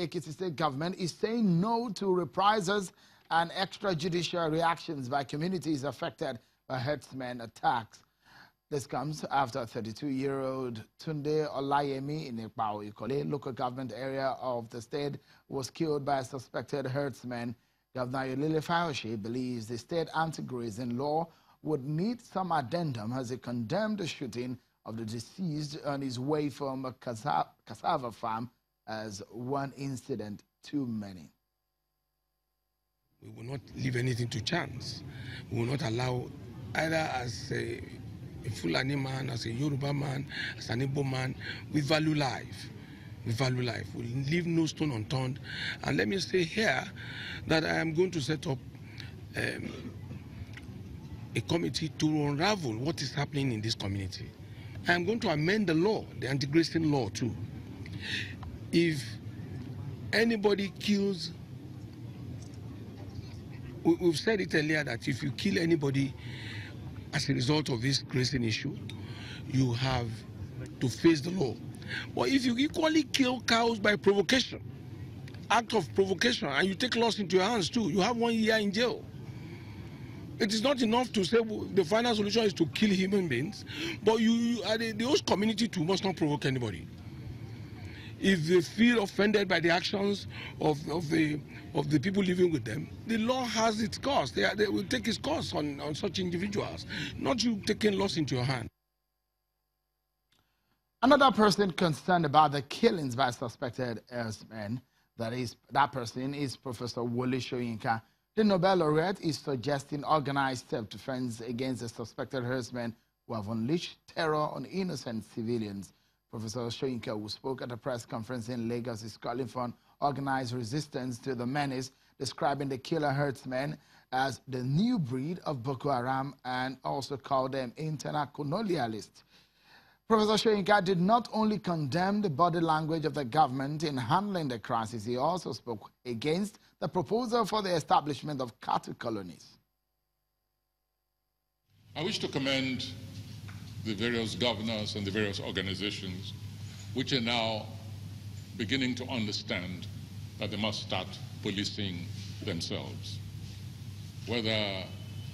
Ekiti state government is saying no to reprisals and extrajudicial reactions by communities affected by herdsmen attacks. This comes after 32-year-old Tunde Olayemi in Ekpao Ikole, local government area of the state, was killed by a suspected herdsman. Governor Yulile Fayoshe believes the state anti-grazing law would need some addendum as he condemned the shooting of the deceased on his way from a cassava farm as one incident too many. We will not leave anything to chance. We will not allow, either as a Fulani man, as a Yoruba man, as an Igbo man, we value life. We value life. We leave no stone unturned. And let me say here that I am going to set up a committee to unravel what is happening in this community. I am going to amend the law, the anti-grazing law too. If anybody kills, we've said it earlier that if you kill anybody as a result of this grazing issue, you have to face the law. But if you equally kill cows by provocation, act of provocation, and you take laws into your hands too, you have 1 year in jail. It is not enough to say the final solution is to kill human beings, but the host community too must not provoke anybody. If they feel offended by the actions of the people living with them, the law has its course. They will take its course on such individuals, not you taking laws into your hand. Another person concerned about the killings by suspected herdsmen, that person is Professor Wole Soyinka. The Nobel laureate is suggesting organized self-defense against the suspected herdsmen who have unleashed terror on innocent civilians. Professor Soyinka, who spoke at a press conference in Lagos, is calling for organized resistance to the menace, describing the killer herdsmen as the new breed of Boko Haram and also called them internationalists. Professor Soyinka did not only condemn the body language of the government in handling the crisis, he also spoke against the proposal for the establishment of cattle colonies. I wish to commend the various governors and the various organizations which are now beginning to understand that they must start policing themselves. Whether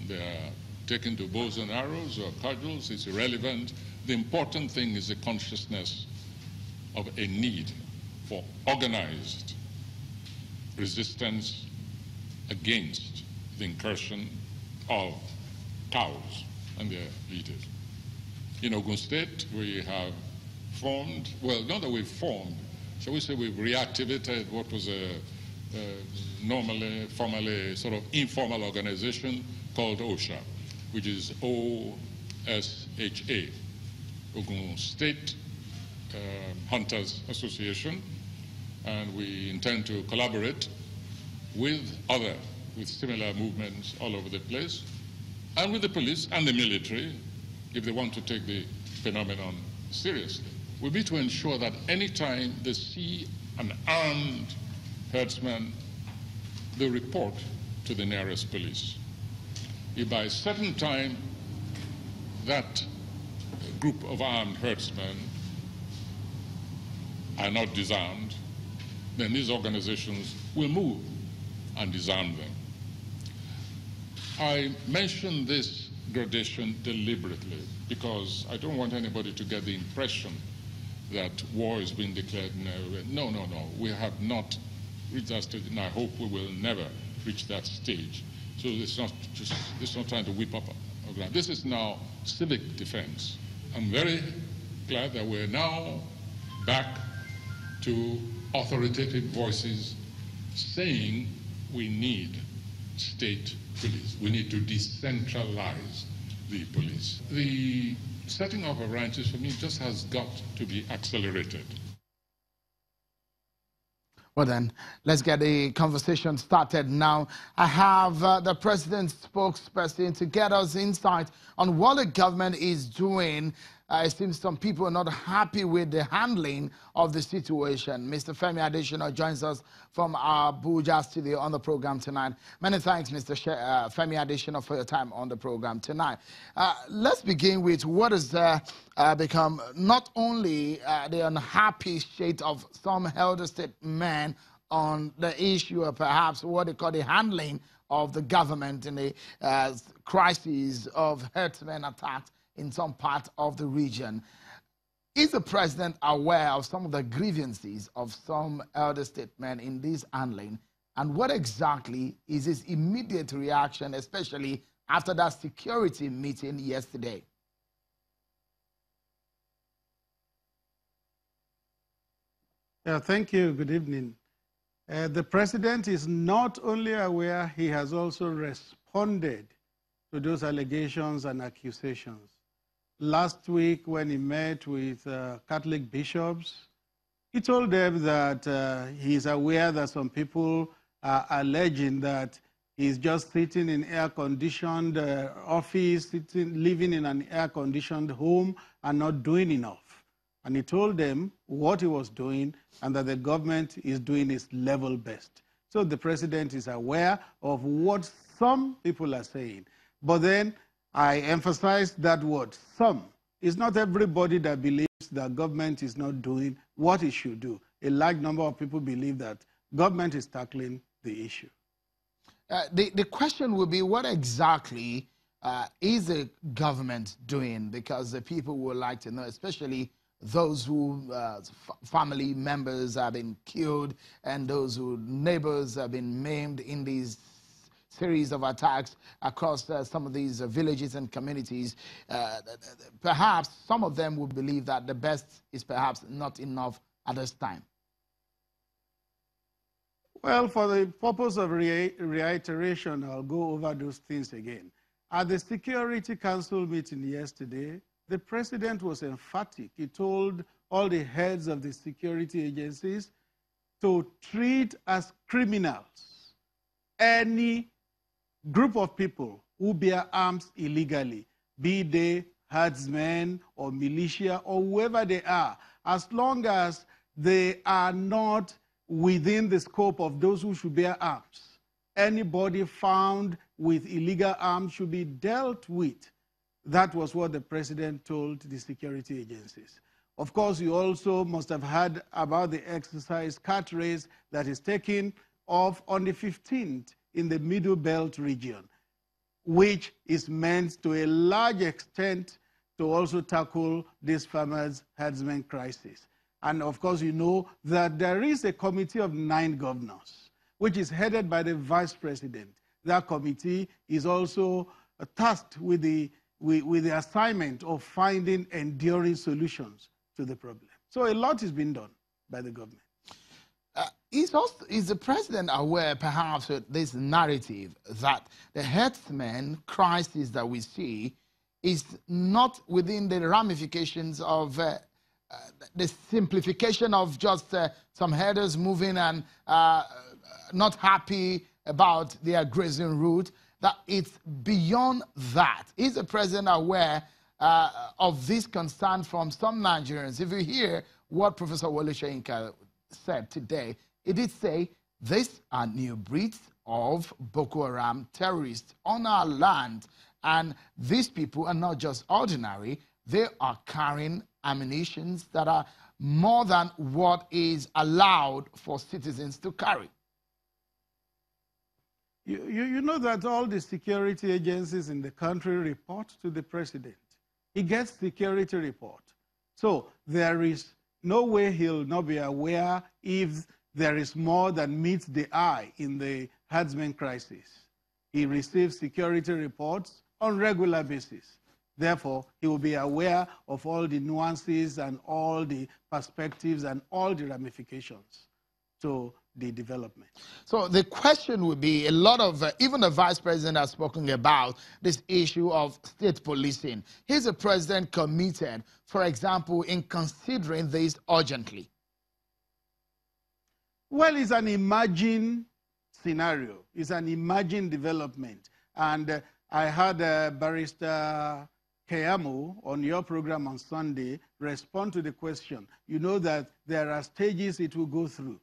they're taken to bows and arrows or cudgels, it's irrelevant. The important thing is the consciousness of a need for organized resistance against the incursion of cows and their leaders. In Ogun State, we have formed, well, not that we've formed, shall we say we've reactivated what was a formerly sort of informal organization called OSHA, which is OSHA, Ogun State Hunters Association, and we intend to collaborate with similar movements all over the place, and with the police and the military, if they want to take the phenomenon seriously. Will be to ensure that anytime they see an armed herdsman, they report to the nearest police. If by a certain time that group of armed herdsmen are not disarmed, then these organizations will move and disarm them. I mention this gradation deliberately because I don't want anybody to get the impression that war is being declared. No. We have not reached that stage, and I hope we will never reach that stage. So it's not trying to whip up a ground. This is now civic defense. I'm very glad that we're now back to authoritative voices saying we need state police. We need to decentralize the police. The setting up of ranches, for me, just has got to be accelerated. Well then, let's get the conversation started now. I have the president's spokesperson to get us insight on what the government is doing. It seems some people are not happy with the handling of the situation. Mr. Femi Adesina joins us from our Abuja studio on the program tonight. Many thanks, Mr. Femi Adesina, for your time on the program tonight. Let's begin with what has become not only the unhappy state of some elder statesmen on the issue of perhaps what they call the handling of the government in the crisis of herdsmen attacks in some part of the region. Is the president aware of some of the grievances of some elder statesmen in this handling? And what exactly is his immediate reaction, especially after that security meeting yesterday? Thank you. Good evening. The president is not only aware, he has also responded to those allegations and accusations. Last week, when he met with Catholic bishops, he told them that he is aware that some people are alleging that he's just sitting in air-conditioned office, living in an air-conditioned home and not doing enough. And he told them what he was doing and that the government is doing its level best. So the president is aware of what some people are saying. But then I emphasize that word, some. It's not everybody that believes that government is not doing what it should do. A large number of people believe that government is tackling the issue. The question will be, what exactly is the government doing? Because the people would like to know, especially those who family members have been killed and those who neighbors have been maimed in these series of attacks across some of these villages and communities. Perhaps some of them would believe that the best is perhaps not enough at this time. Well, for the purpose of reiteration, I'll go over those things again. At the Security Council meeting yesterday, the president was emphatic. He told all the heads of the security agencies to treat as criminals any group of people who bear arms illegally, be they herdsmen or militia or whoever they are, as long as they are not within the scope of those who should bear arms. Anybody found with illegal arms should be dealt with. That was what the president told the security agencies. Of course, you also must have heard about the exercise cat race that is taking off on the 15th in the Middle Belt region, which is meant to a large extent to also tackle this farmers' herdsmen crisis. And of course, you know that there is a committee of 9 governors, which is headed by the vice president. That committee is also tasked with the assignment of finding enduring solutions to the problem. So a lot is being done by the government. Is the president aware, perhaps, of this narrative that the herdsmen crisis that we see is not within the ramifications of the simplification of just some herders moving and not happy about their grazing route, that it's beyond that? Is the president aware of this concern from some Nigerians? If you hear what Professor Wole Soyinka said today, he did say these are new breeds of Boko Haram terrorists on our land. And these people are not just ordinary. They are carrying ammunitions that are more than what is allowed for citizens to carry. You know that all the security agencies in the country report to the president. He gets security report. So there is no way he'll not be aware if there is more than meets the eye in the herdsmen crisis. He receives security reports on regular basis. Therefore, he will be aware of all the nuances and all the perspectives and all the ramifications to the development. So the question would be, a lot of, even the vice president has spoken about this issue of state policing. Is the president committed, for example, in considering this urgently? Well, it's an emerging scenario. It's an emerging development. And I had Barrister Keyamo on your program on Sunday respond to the question. You know that there are stages it will go through.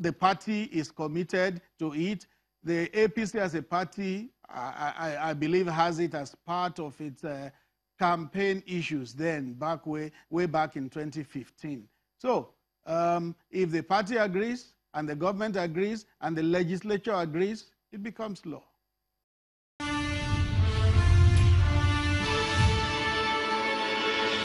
The party is committed to it. The APC as a party, I believe, has it as part of its campaign issues then, way back in 2015. So if the party agrees and the government agrees, and the legislature agrees, it becomes law.